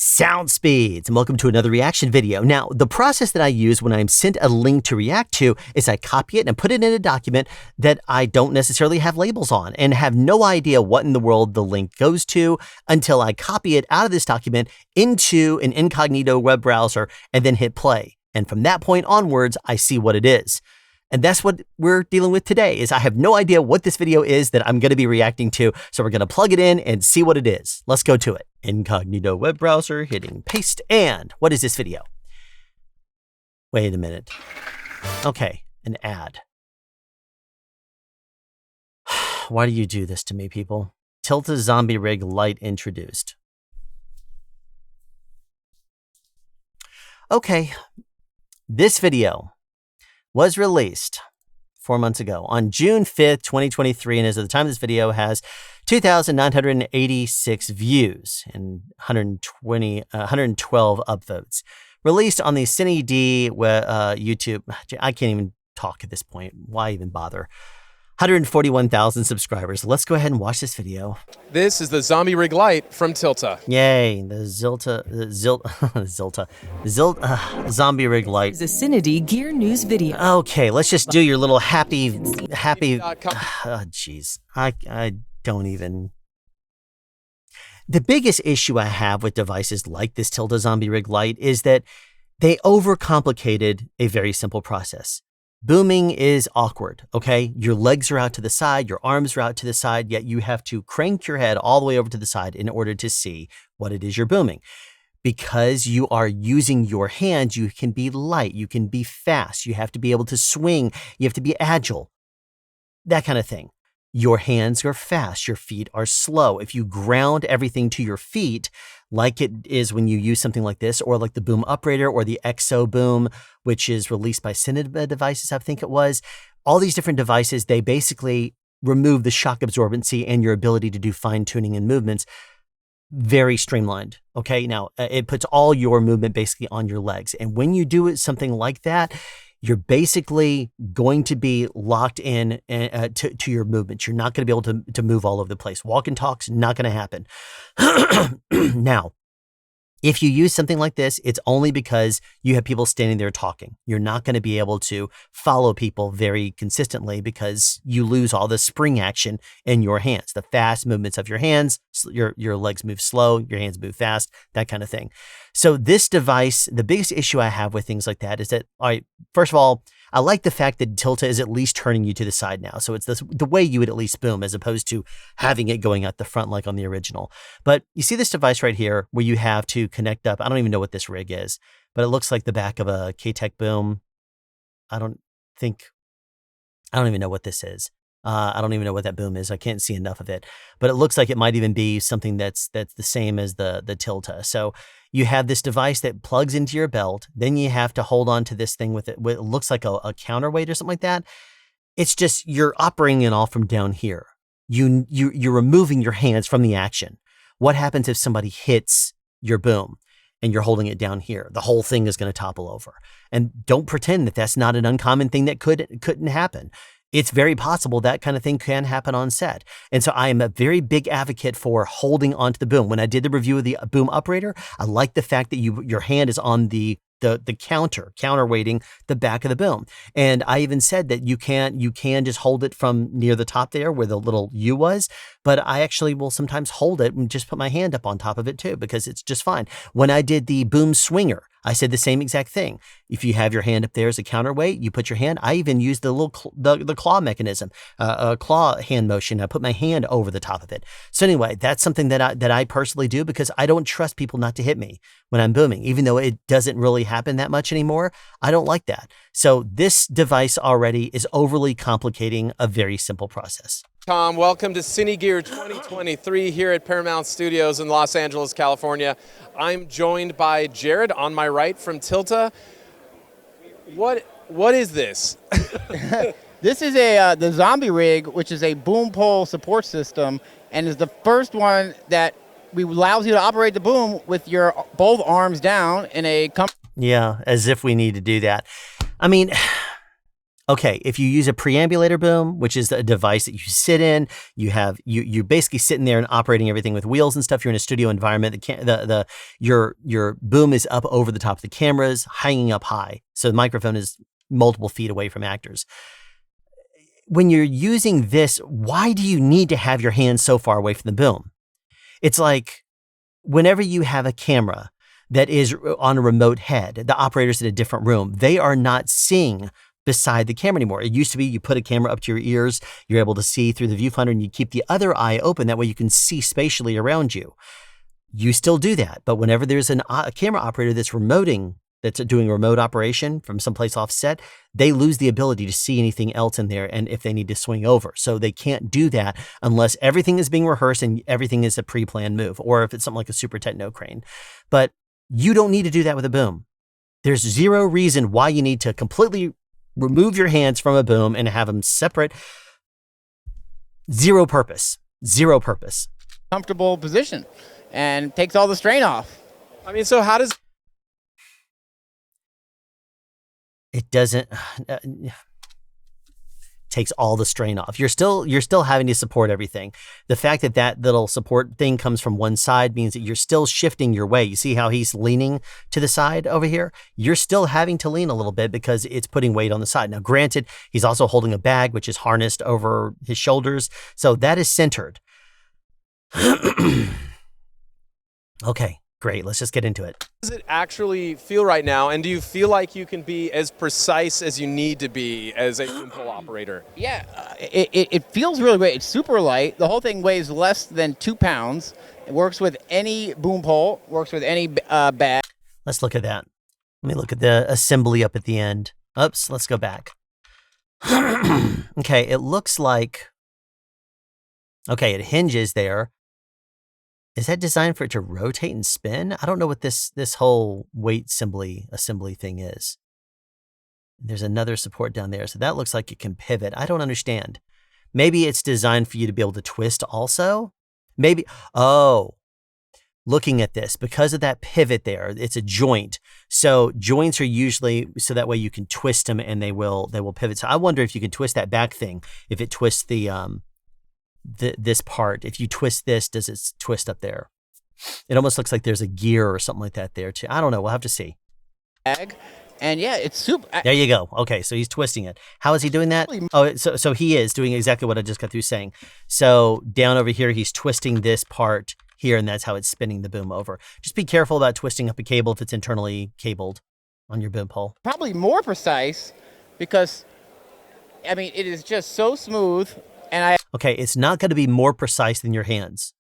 Sound speeds, and welcome to another reaction video. Now, the process that I use when I'm sent a link to react to is I copy it and put it in a document that I don't necessarily have labels on and have no idea what in the world the link goes to until I copy it out of this document into an incognito web browser and then hit play. And from that point onwards, I see what it is. And that's what we're dealing with today, is I have no idea what this video is that I'm going to be reacting to. So we're going to plug it in and see what it is. Let's go to it. Incognito web browser, hitting paste. And what is this video? Wait a minute. Okay, an ad. Why do you do this to me, people? Tilta Zombie Rig Light introduced. Okay, this video was released 4 months ago on June 5th, 2023, and as of the time of this video has 2,986 views and 112 upvotes. Released on the Cine D YouTube. I can't even talk at this point. Why even bother? 141,000 subscribers. Let's go ahead and watch this video. This is the Zombie Rig Light from Tilta. Yay, the Zombie Rig Light. The Cine D Gear News video. Okay, let's just do your little happy. Oh, jeez. I don't even. The biggest issue I have with devices like this Tilta Zombie Rig Light is that they overcomplicated a very simple process. Booming is awkward, okay? Your legs are out to the side, your arms are out to the side, yet you have to crank your head all the way over to the side in order to see what it is you're booming. Because you are using your hands, you can be light, you can be fast, you have to be able to swing, you have to be agile, that kind of thing. Your hands are fast, your feet are slow. If you ground everything to your feet, like it is when you use something like this, or like the Boom Uprater or the Exo Boom, which is released by Cinema Devices, I think it was, all these different devices, they basically remove the shock absorbency and your ability to do fine tuning and movements. Very streamlined. Okay. Now it puts all your movement basically on your legs. And when you do it, something like that, you're basically going to be locked in to your movements. You're not going to be able to move all over the place. Walk and talk's not going to happen. Now, if you use something like this, it's only because you have people standing there talking. You're not going to be able to follow people very consistently because you lose all the spring action in your hands. The fast movements of your hands, your legs move slow, your hands move fast, that kind of thing. So this device, the biggest issue I have with things like that is that, all right, first of all, I like the fact that Tilta is at least turning you to the side now. So it's the way you would at least boom as opposed to having it going out the front like on the original. But you see this device right here where you have to connect up. I don't even know what this rig is, but it looks like the back of a K-Tech boom. I don't even know what this is. I don't even know what that boom is. I can't see enough of it, but it looks like it might even be something that's the same as the Tilta. So you have this device that plugs into your belt. Then you have to hold on to this thing with it. It looks like a counterweight or something like that. It's just, you're operating it all from down here. You're removing your hands from the action. What happens if somebody hits your boom and you're holding it down here? The whole thing is going to topple over. And don't pretend that that's not an uncommon thing that couldn't happen. It's very possible that kind of thing can happen on set. And so I am a very big advocate for holding onto the boom. When I did the review of the Boom Uprater, I like the fact that your hand is on the counterweighting the back of the boom. And I even said that you can just hold it from near the top there where the little U was, but I actually will sometimes hold it and just put my hand up on top of it too, because it's just fine. When I did the Boom Swinger, I said the same exact thing. If you have your hand up there as a counterweight, you put your hand. I even used the little the claw mechanism, a claw hand motion. I put my hand over the top of it. So anyway, that's something that I personally do because I don't trust people not to hit me when I'm booming, even though it doesn't really happen that much anymore. I don't like that. So this device already is overly complicating a very simple process. Tom, welcome to Cine Gear 2023 here at Paramount Studios in Los Angeles, California. I'm joined by Jared on my right from Tilta. What is this? This is the Zombie Rig, which is a boom pole support system, and is the first one that allows you to operate the boom with your both arms down in a Yeah, as if we need to do that. I mean, Okay, if you use a preambulator boom, which is a device that you sit in, you're basically sitting there and operating everything with wheels and stuff. You're in a studio environment. Your boom is up over the top of the cameras, hanging up high, so the microphone is multiple feet away from actors. When you're using this, why do you need to have your hands so far away from the boom? It's like whenever you have a camera that is on a remote head, the operator's in a different room. They are not seeing beside the camera anymore. It used to be you put a camera up to your ears, you're able to see through the viewfinder, and you keep the other eye open. That way you can see spatially around you. You still do that, but whenever there's a camera operator that's doing a remote operation from someplace offset, they lose the ability to see anything else in there, and if they need to swing over. So they can't do that unless everything is being rehearsed and everything is a pre-planned move, or if it's something like a super techno crane. But you don't need to do that with a boom. There's zero reason why you need to completely remove your hands from a boom and have them separate. Zero purpose. Comfortable position and takes all the strain off. I mean, so how does It doesn't takes all the strain off. You're still having to support everything. The fact that little support thing comes from one side means that you're still shifting your weight. You see how he's leaning to the side over here? You're still having to lean a little bit because it's putting weight on the side. Now, granted, he's also holding a bag, which is harnessed over his shoulders. So that is centered. Okay, great. Let's just get into it. How does it actually feel right now? And do you feel like you can be as precise as you need to be as a boom pole operator? Yeah, it feels really great. It's super light. The whole thing weighs less than 2 pounds. It works with any boom pole, works with any bag. Let's look at that. Let me look at the assembly up at the end. Oops, let's go back. Okay, it looks like, okay, it hinges there. Is that designed for it to rotate and spin? I don't know what this whole weight assembly thing is. There's another support down there. So that looks like it can pivot. I don't understand. Maybe it's designed for you to be able to twist also. Maybe, oh, looking at this, because of that pivot there, it's a joint. So joints are usually, so that way you can twist them and they will pivot. So I wonder if you can twist that back thing, if it twists this part. If you twist this, does it twist up there? It almost looks like there's a gear or something like that there too. I don't know. We'll have to see. And yeah, it's super. There you go. Okay, so he's twisting it. How is he doing that? Oh, so he is doing exactly what I just got through saying. So down over here, he's twisting this part here, and that's how it's spinning the boom over. Just be careful about twisting up a cable if it's internally cabled on your boom pole. Probably more precise because, I mean, it is just so smooth. And okay, it's not going to be more precise than your hands,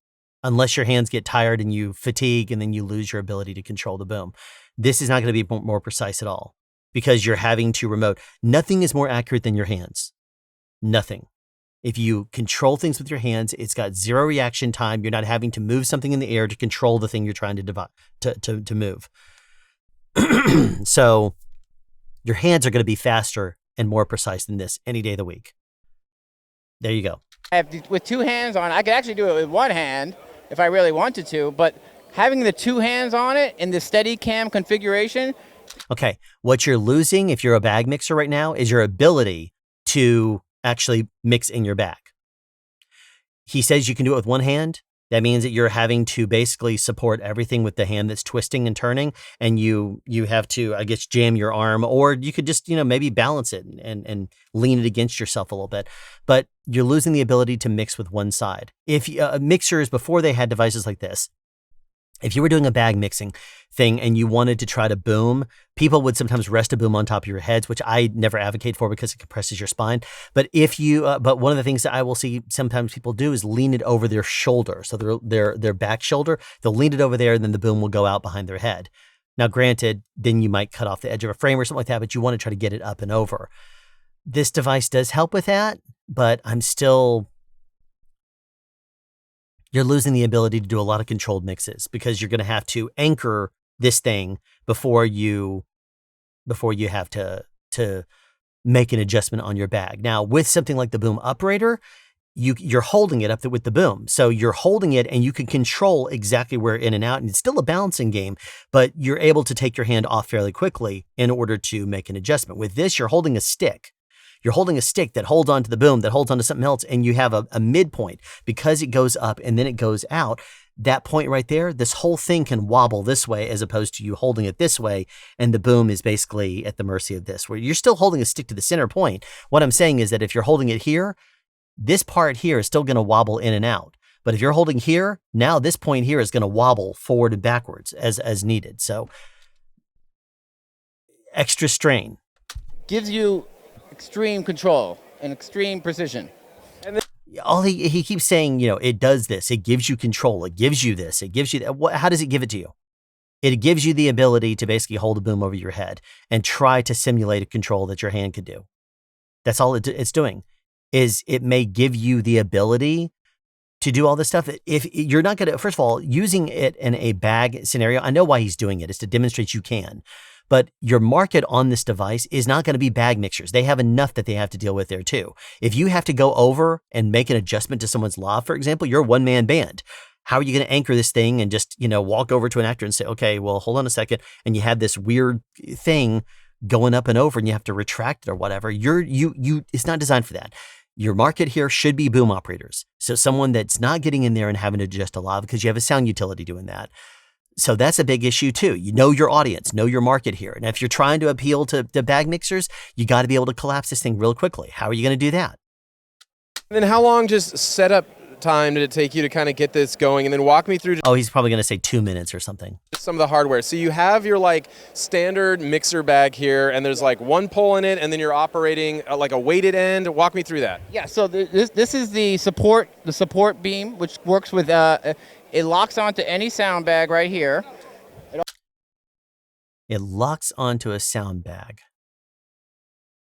unless your hands get tired and you fatigue and then you lose your ability to control the boom. This is not going to be more precise at all because you're having to remote. Nothing is more accurate than your hands. Nothing. If you control things with your hands, it's got zero reaction time. You're not having to move something in the air to control the thing you're trying to move. So your hands are going to be faster and more precise than this any day of the week. There you go. With 2 hands on, I could actually do it with 1 hand if I really wanted to, but having the 2 hands on it in the steady cam configuration. Okay, what you're losing if you're a bag mixer right now is your ability to actually mix in your bag. He says you can do it with 1 hand. That means that you're having to basically support everything with the hand that's twisting and turning, and you have to, I guess, jam your arm, or you could just, maybe balance it and lean it against yourself a little bit. But you're losing the ability to mix with one side. If mixers, before they had devices like this, if you were doing a bag mixing thing and you wanted to try to boom, people would sometimes rest a boom on top of your heads, which I never advocate for because it compresses your spine. But if you, but one of the things that I will see sometimes people do is lean it over their shoulder. So their back shoulder, they'll lean it over there and then the boom will go out behind their head. Now, granted, then you might cut off the edge of a frame or something like that, but you want to try to get it up and over. This device does help with that, but you're losing the ability to do a lot of controlled mixes because you're going to have to anchor this thing before you have to make an adjustment on your bag. Now, with something like the boom operator, you're holding it up with the boom. So you're holding it and you can control exactly where in and out. And it's still a balancing game, but you're able to take your hand off fairly quickly in order to make an adjustment. With this, you're holding a stick. You're holding a stick that holds onto the boom, that holds onto something else, and you have a midpoint. Because it goes up and then it goes out, that point right there, this whole thing can wobble this way as opposed to you holding it this way, and the boom is basically at the mercy of this, where you're still holding a stick to the center point. What I'm saying is that if you're holding it here, this part here is still going to wobble in and out. But if you're holding here, now this point here is going to wobble forward and backwards as needed. So extra strain. Gives you extreme control and extreme precision. All he keeps saying, you know, it does this. It gives you control. It gives you this. It gives you that. How does it give it to you? It gives you the ability to basically hold a boom over your head and try to simulate a control that your hand could do. That's all it's doing. Is it may give you the ability to do all this stuff. If you're not going to, first of all, using it in a bag scenario, I know why he's doing it. It's to demonstrate you can. But your market on this device is not going to be bag mixers. They have enough that they have to deal with there too. If you have to go over and make an adjustment to someone's lav, for example, you're a one-man band. How are you going to anchor this thing and just, you know, walk over to an actor and say, okay, well, hold on a second. And you have this weird thing going up and over and you have to retract it or whatever. It's not designed for that. Your market here should be boom operators. So someone that's not getting in there and having to adjust a lav because you have a sound utility doing that. So that's a big issue too. You know your audience, know your market here. And if you're trying to appeal to bag mixers, you got to be able to collapse this thing real quickly. How are you going to do that? And then how long just setup time did it take you to kind of get this going? And then walk me through Oh, he's probably going to say 2 minutes or something. some of the hardware. So you have your like standard mixer bag here, and there's like one pole in it, and then you're operating like a weighted end. Walk me through that. Yeah, so this is the support beam, which works with, it locks onto any sound bag right here. It locks onto a sound bag.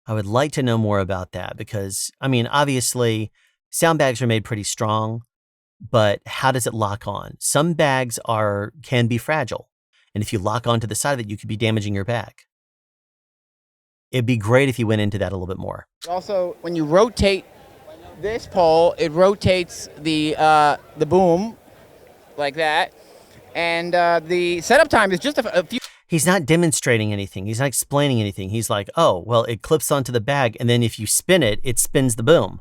I would like to know more about that because, I mean, obviously, sound bags are made pretty strong, but how does it lock on? Some bags can be fragile, and if you lock onto the side of it, you could be damaging your bag. It'd be great if you went into that a little bit more. Also, when you rotate this pole, it rotates the boom like that, and the setup time is just a few. He's not demonstrating anything. He's not explaining anything. He's like, oh, well, it clips onto the bag, and then if you spin it, it spins the boom.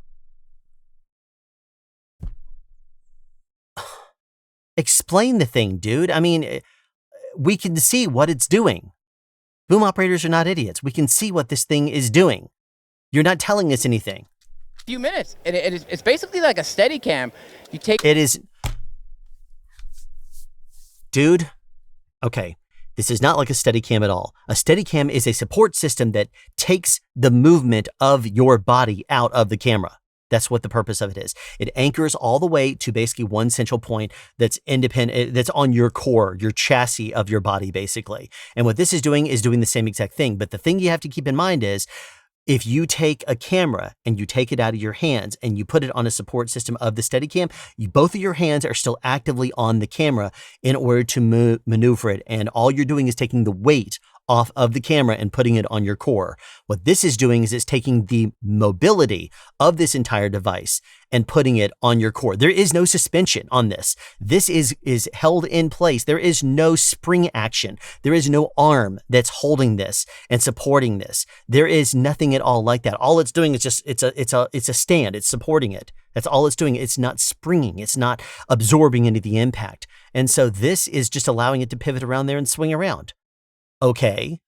Explain the thing, dude. I mean, we can see what it's doing. Boom operators are not idiots. We can see what this thing is doing. You're not telling us anything. Few minutes, and it's basically like a Steadicam. You take it is, dude. Okay, this is not like a Steadicam at all. A Steadicam is a support system that takes the movement of your body out of the camera. That's what the purpose of it is. It anchors all the way to basically one central point that's independent, that's on your core, your chassis of your body, basically. And what this is doing the same exact thing. But the thing you have to keep in mind is, if you take a camera and you take it out of your hands and you put it on a support system of the Steadicam, both of your hands are still actively on the camera in order to maneuver it. And all you're doing is taking the weight off of the camera and putting it on your core. What this is doing is it's taking the mobility of this entire device and putting it on your core. There is no suspension on this. This is held in place. There is no spring action. There is no arm that's holding this and supporting this. There is nothing at all like that. All it's doing is just, it's a stand. It's supporting it. That's all it's doing. It's not springing. It's not absorbing any of the impact. And so this is just allowing it to pivot around there and swing around. Okay,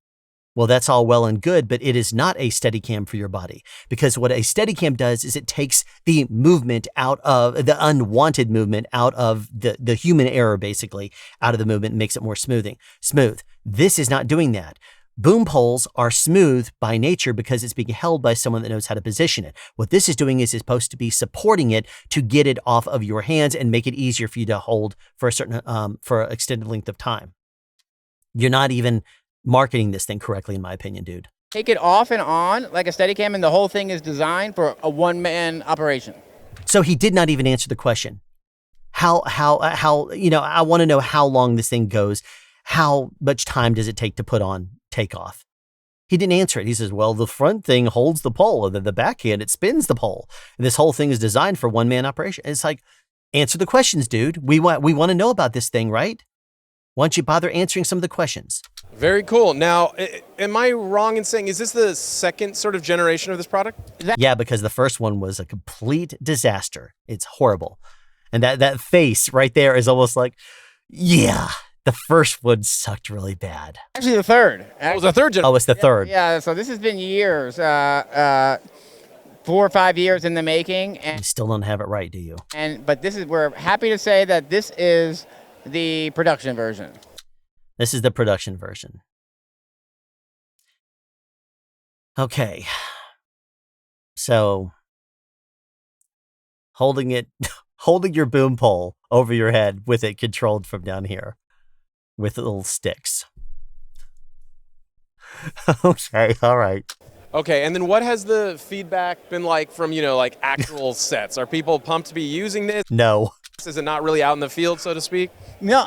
well, that's all well and good, but it is not a Steadicam for your body, because what a Steadicam does is it takes the movement out of the unwanted movement out of the human error, basically out of the movement, and makes it more smooth. This is not doing that. Boom poles are smooth by nature because it's being held by someone that knows how to position it. What this is doing is it's supposed to be supporting it to get it off of your hands and make it easier for you to hold for a certain for an extended length of time. You're not even marketing this thing correctly, in my opinion, dude. Take it off and on like a Steadicam, and the whole thing is designed for a one-man operation. So he did not even answer the question. How, you know, I want to know how long this thing goes. How much time does it take to put on takeoff? He didn't answer it. He says, well, the front thing holds the pole, and then the backhand, it spins the pole. And this whole thing is designed for one-man operation. And it's like, answer the questions, dude. We want to know about this thing, right? Why don't you bother answering some of the questions? Very cool. Now, am I wrong in saying, is this the second sort of generation of this product? Yeah, because the first one was a complete disaster. It's horrible. And that face right there is almost like, yeah, the first one sucked really bad. Actually, the third. It was the third generation. Oh, it's the third. Yeah, so this has been years, 4 or 5 years in the making, You and still don't have it right, do you? but we're happy to say that this is the production version. This is the production version. Okay. So, holding your boom pole over your head with it controlled from down here with little sticks. Okay, all right. Okay, and then what has the feedback been like from, like actual sets? Are people pumped to be using this? No. Is it not really out in the field, so to speak? No,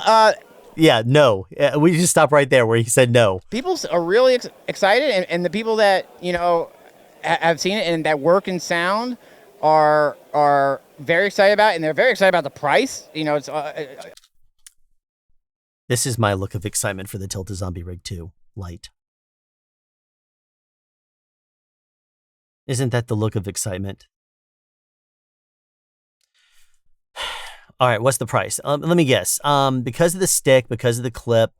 Yeah, no. We just stop right there where he said no. people are really excited, and the people that have seen it and that work in sound are very excited about it, and they're very excited about the price. It's This is my look of excitement for the Tilta Zombie Rig 2 Light. Isn't that the look of excitement? All right, what's the price? Let me guess. Because of the stick, because of the clip,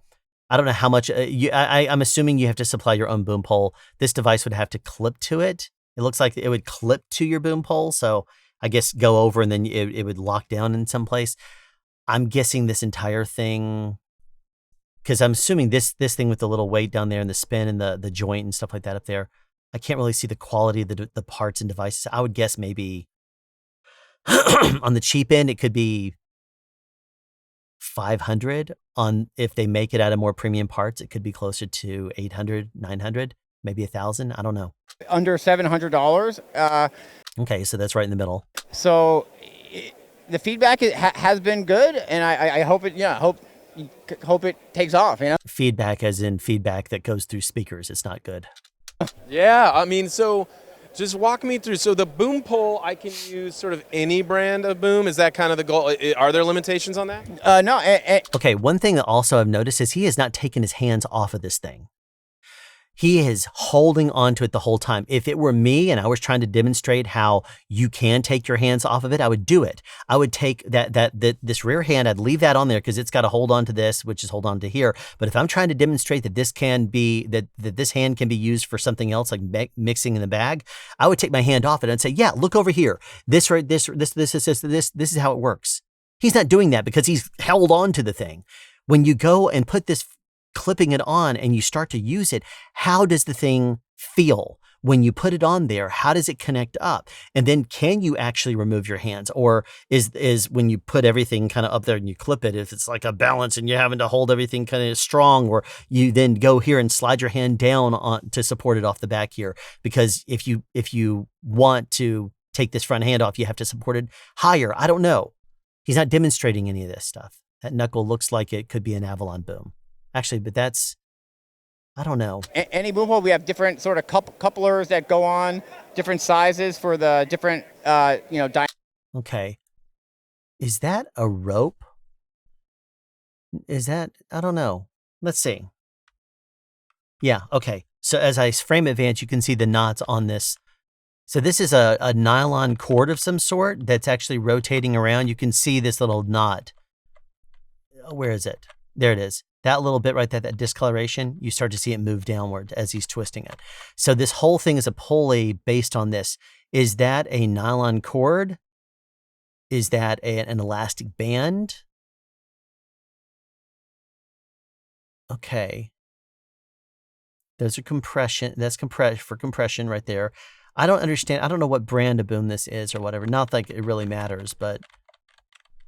I don't know how much. I'm assuming you have to supply your own boom pole. This device would have to clip to it. It looks like it would clip to your boom pole, so I guess go over and then it would lock down in some place. I'm guessing this entire thing, because I'm assuming this thing with the little weight down there and the spin and the joint and stuff like that up there. I can't really see the quality of the parts and devices. I would guess maybe on the cheap end, it could be $500. If they make it out of more premium parts, it could be closer to $800, $900, maybe $1,000. I don't know. under $700. Okay, so that's right in the middle. So the feedback has been good, and I hope it. Yeah, hope it takes off. Feedback as in feedback that goes through speakers. It's not good. Yeah, I mean, so just walk me through. So the boom pole, I can use sort of any brand of boom. Is that kind of the goal? Are there limitations on that? No. Okay, one thing that also I've noticed is he has not taken his hands off of this thing. He is holding on to it the whole time. If it were me and I was trying to demonstrate how you can take your hands off of it, I would do it. I would take this rear hand, I'd leave that on there because it's got to hold on to this, which is hold on to here. But if I'm trying to demonstrate that this can be, that this hand can be used for something else, like mixing in the bag, I would take my hand off it and say, yeah, look over here. This is how it works. He's not doing that because he's held on to the thing. When you go and put this clipping it on and you start to use it, how does the thing feel when you put it on there? How does it connect up? And then can you actually remove your hands? Or is when you put everything kind of up there and you clip it, if it's like a balance and you're having to hold everything kind of strong, or you then go here and slide your hand down on to support it off the back here? Because if you want to take this front hand off, you have to support it higher. I don't know. He's not demonstrating any of this stuff. That knuckle looks like it could be an Avalon boom. Actually, but that's, I don't know. Any boom pole, we have different sort of couplers that go on, different sizes for the different, Okay. Is that a rope? Is that, I don't know. Let's see. Yeah, okay. So as I frame advance, you can see the knots on this. So this is a nylon cord of some sort that's actually rotating around. You can see this little knot. Where is it? There it is. That little bit right there, that discoloration, you start to see it move downward as he's twisting it. So this whole thing is a pulley based on this. Is that a nylon cord? Is that an elastic band? Okay. Those are compression. That's for compression right there. I don't understand. I don't know what brand of boom this is or whatever. Not like it really matters, but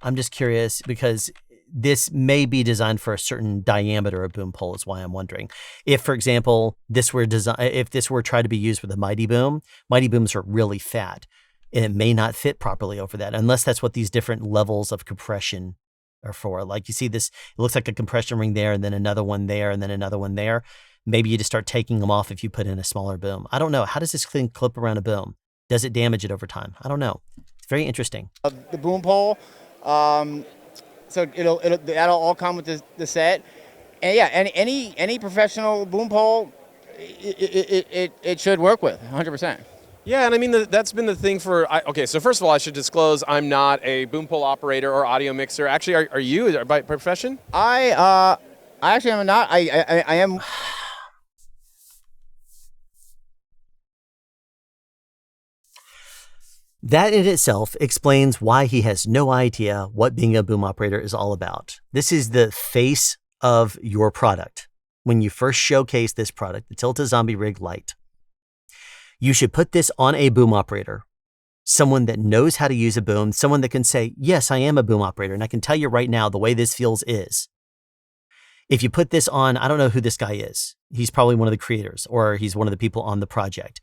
I'm just curious because this may be designed for a certain diameter of boom pole is why I'm wondering. If, for example, if this were tried to be used with a mighty booms are really fat and it may not fit properly over that unless that's what these different levels of compression are for. Like you see this, it looks like a compression ring there and then another one there and then another one there. Maybe you just start taking them off if you put in a smaller boom. I don't know. How does this thing clip around a boom? Does it damage it over time? I don't know. It's very interesting. The boom pole, so that'll all come with the set. And yeah, any professional boom pole, it should work with 100%. Yeah, and I mean, that's been the thing okay, so first of all, I should disclose I'm not a boom pole operator or audio mixer. Actually, are you by profession? I actually am not. I am. That in itself explains why he has no idea what being a boom operator is all about. This is the face of your product. When you first showcase this product, the Tilta Zombie Rig Light, you should put this on a boom operator, someone that knows how to use a boom, someone that can say, yes, I am a boom operator, and I can tell you right now the way this feels is. If you put this on, I don't know who this guy is. He's probably one of the creators, or he's one of the people on the project.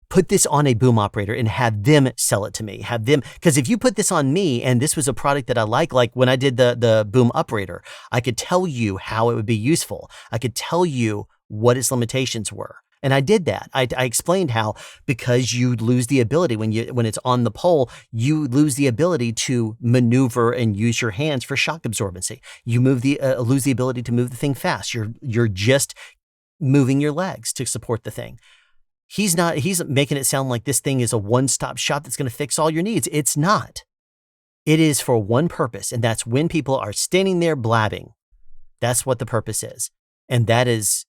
Put this on a boom operator and have them sell it to me. Have them, because if you put this on me and this was a product that I like when I did the boom operator, I could tell you how it would be useful. I could tell you what its limitations were. And I did that. I explained how, because you lose the ability when it's on the pole, you lose the ability to maneuver and use your hands for shock absorbency. You lose the ability to move the thing fast. You're just moving your legs to support the thing. He's making it sound like this thing is a one-stop shop that's going to fix all your needs. It's not. It is for one purpose, and that's when people are standing there blabbing. That's what the purpose is. And that is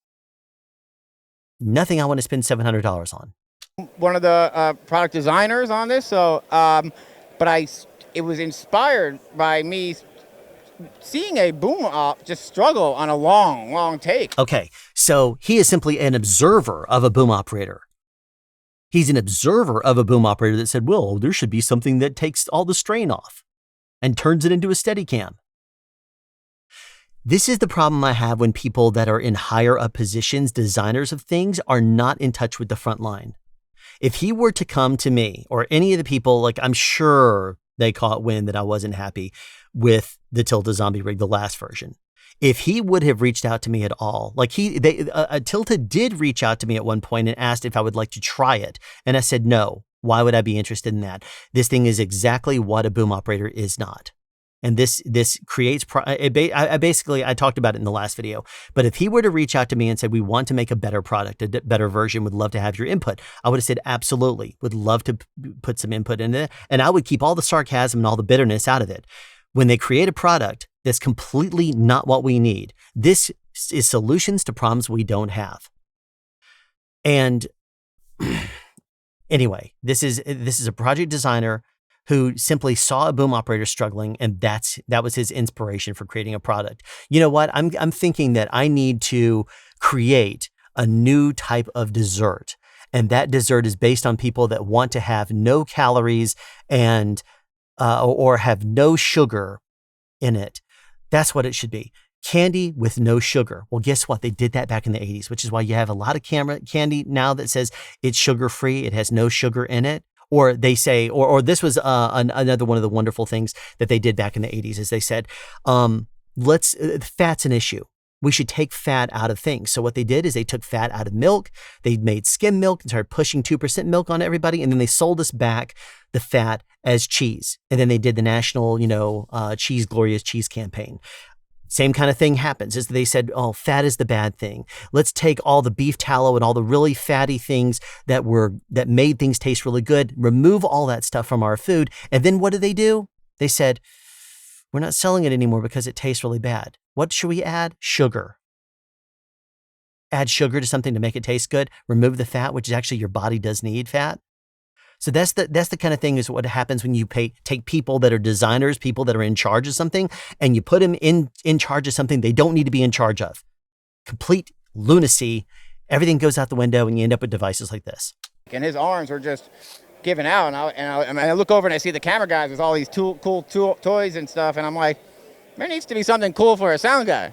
nothing I want to spend $700 on. One of the product designers on this, so it was inspired by me seeing a boom op just struggle on a long take. Okay, so he is simply an observer of a boom operator. He's an observer of a boom operator that said, well, there should be something that takes all the strain off and turns it into a Steadicam. This is the problem I have when people that are in higher up positions, designers of things, are not in touch with the front line. If he were to come to me or any of the people, like I'm sure they caught wind that I wasn't happy with the Tilta Zombie Rig, the last version. If he would have reached out to me at all, like Tilta did reach out to me at one point and asked if I would like to try it. And I said, no, why would I be interested in that? This thing is exactly what a boom operator is not. And this creates, I talked about it in the last video, but if he were to reach out to me and said, we want to make a better product, a better version, would love to have your input, I would have said, absolutely, would love to put some input in it. And I would keep all the sarcasm and all the bitterness out of it. When they create a product that's completely not what we need, this is solutions to problems we don't have. And anyway, this is a project designer who simply saw a boom operator struggling, and that was his inspiration for creating a product. You know what? I'm thinking that I need to create a new type of dessert, and that dessert is based on people that want to have no calories and or have no sugar in it. That's what it should be. Candy with no sugar. Well, guess what? They did that back in the 80s, which is why you have a lot of candy now that says it's sugar-free. It has no sugar in it. Or they say, or this was another one of the wonderful things that they did back in the 80s, is they said, fat's an issue. We should take fat out of things. So what they did is they took fat out of milk. They made skim milk and started pushing 2% milk on everybody. And then they sold us back the fat as cheese. And then they did the national, Cheese Glorious Cheese campaign. Same kind of thing happens. Is they said, oh, fat is the bad thing. Let's take all the beef tallow and all the really fatty things that made things taste really good, remove all that stuff from our food. And then what do? They said, we're not selling it anymore because it tastes really bad. What should we add? Sugar. Add sugar to something to make it taste good. Remove the fat, which is actually your body does need fat. So that's the kind of thing is what happens when you take people that are designers, people that are in charge of something, and you put them in charge of something they don't need to be in charge of. Complete lunacy. Everything goes out the window, and you end up with devices like this. And his arms were just giving out, and I look over and I see the camera guys with all these cool toys and stuff, and I'm like, there needs to be something cool for a sound guy.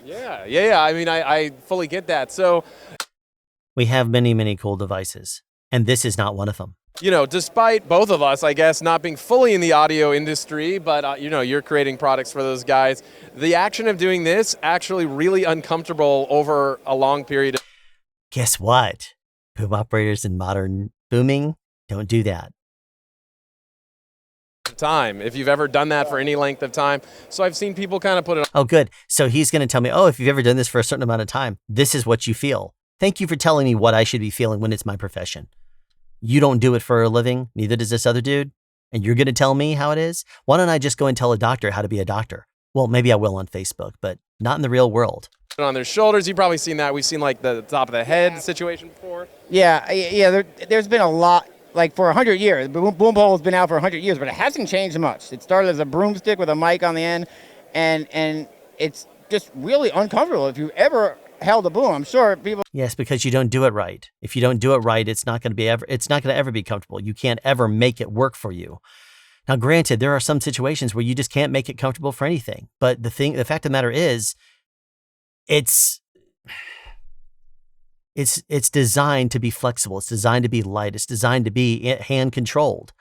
Yeah. I mean, I fully get that. So we have many, many cool devices, and this is not one of them. Despite both of us, I guess, not being fully in the audio industry, but, you're creating products for those guys, the action of doing this actually really uncomfortable over a long period. Guess what? Boom operators in modern booming don't do that. time, if you've ever done that for any length of time. So I've seen people kind of put it Oh, good. So he's going to tell me, oh, if you've ever done this for a certain amount of time, this is what you feel. Thank you for telling me what I should be feeling when it's my profession. You don't do it for a living. Neither does this other dude. And you're going to tell me how it is? Why don't I just go and tell a doctor how to be a doctor? Well, maybe I will on Facebook, but not in the real world. on their shoulders. You've probably seen that. We've seen like the top of the head situation before. Yeah. There's been a lot. Like for 100 years, boom pole has been out for 100 years, but it hasn't changed much. It started as a broomstick with a mic on the end, and it's just really uncomfortable. If you've ever held a boom, I'm sure people. Yes, because you don't do it right. If you don't do it right, it's not going to ever be comfortable. You can't ever make it work for you. Now, granted, there are some situations where you just can't make it comfortable for anything. But the fact of the matter is, it's designed to be flexible. It's designed to be light. It's designed to be hand controlled.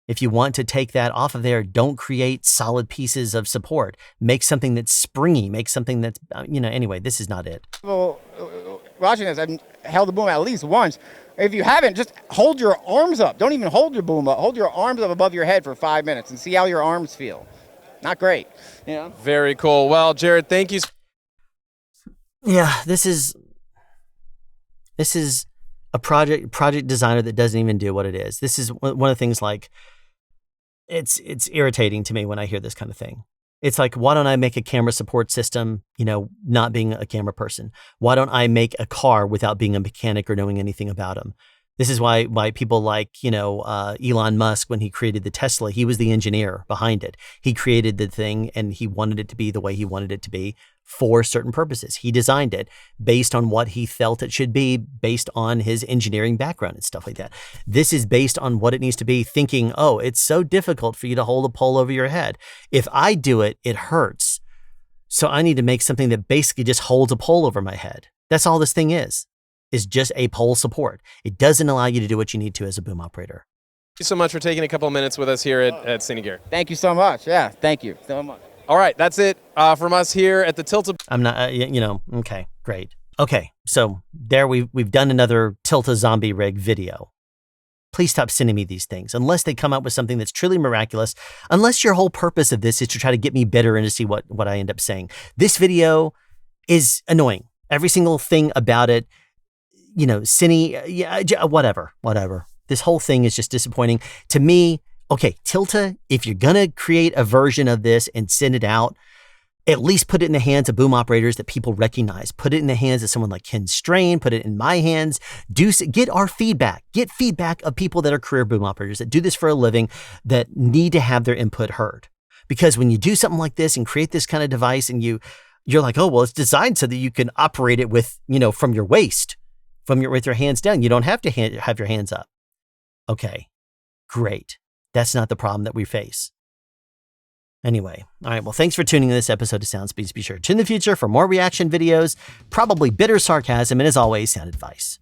If you want to take that off of there, don't create solid pieces of support. Make something that's springy. Make something that's, anyway, this is not it. People watching this, I've held a boom at least once. If you haven't, just hold your arms up. Don't even hold your boom up. Hold your arms up above your head for 5 minutes and see how your arms feel. Not great. Very cool. Well, Jared, thank you. Yeah, this is a project designer that doesn't even do what it is. This is one of the things, like, it's irritating to me when I hear this kind of thing. It's like, why don't I make a camera support system, not being a camera person? Why don't I make a car without being a mechanic or knowing anything about them? This is why people like, Elon Musk, when he created the Tesla, he was the engineer behind it. He created the thing and he wanted it to be the way he wanted it to be for certain purposes. He designed it based on what he felt it should be, based on his engineering background and stuff like that. This is based on what it needs to be, thinking, oh, it's so difficult for you to hold a pole over your head. If I do it, it hurts. So I need to make something that basically just holds a pole over my head. That's all this thing is just a pole support. It doesn't allow you to do what you need to as a boom operator. Thank you so much for taking a couple of minutes with us here at Cine Gear. Thank you so much. Yeah, thank you so much. All right, that's it from us here at the Tilta. I'm not, okay, great. Okay, so there we've done another Tilta Zombie Rig video. Please stop sending me these things unless they come up with something that's truly miraculous, unless your whole purpose of this is to try to get me bitter and to see what I end up saying. This video is annoying. Every single thing about it, whatever. This whole thing is just disappointing to me. Okay, Tilta, if you're going to create a version of this and send it out, at least put it in the hands of boom operators that people recognize. Put it in the hands of someone like Ken Strain. Put it in my hands. Get our feedback. Get feedback of people that are career boom operators that do this for a living, that need to have their input heard. Because when you do something like this and create this kind of device and you're like, oh, well, it's designed so that you can operate it with, from your waist, with your hands down. You don't have to have your hands up. Okay, great. That's not the problem that we face. Anyway, all right, well, thanks for tuning in this episode of Sound Speeds. Be sure to tune in the future for more reaction videos, probably bitter sarcasm, and as always, sound advice.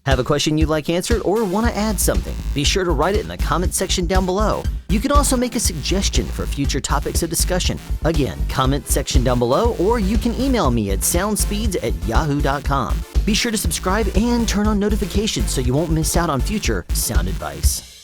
Have a question you'd like answered or want to add something? Be sure to write it in the comment section down below. You can also make a suggestion for future topics of discussion. Again, comment section down below, or you can email me at soundspeeds@yahoo.com. Be sure to subscribe and turn on notifications so you won't miss out on future sound advice.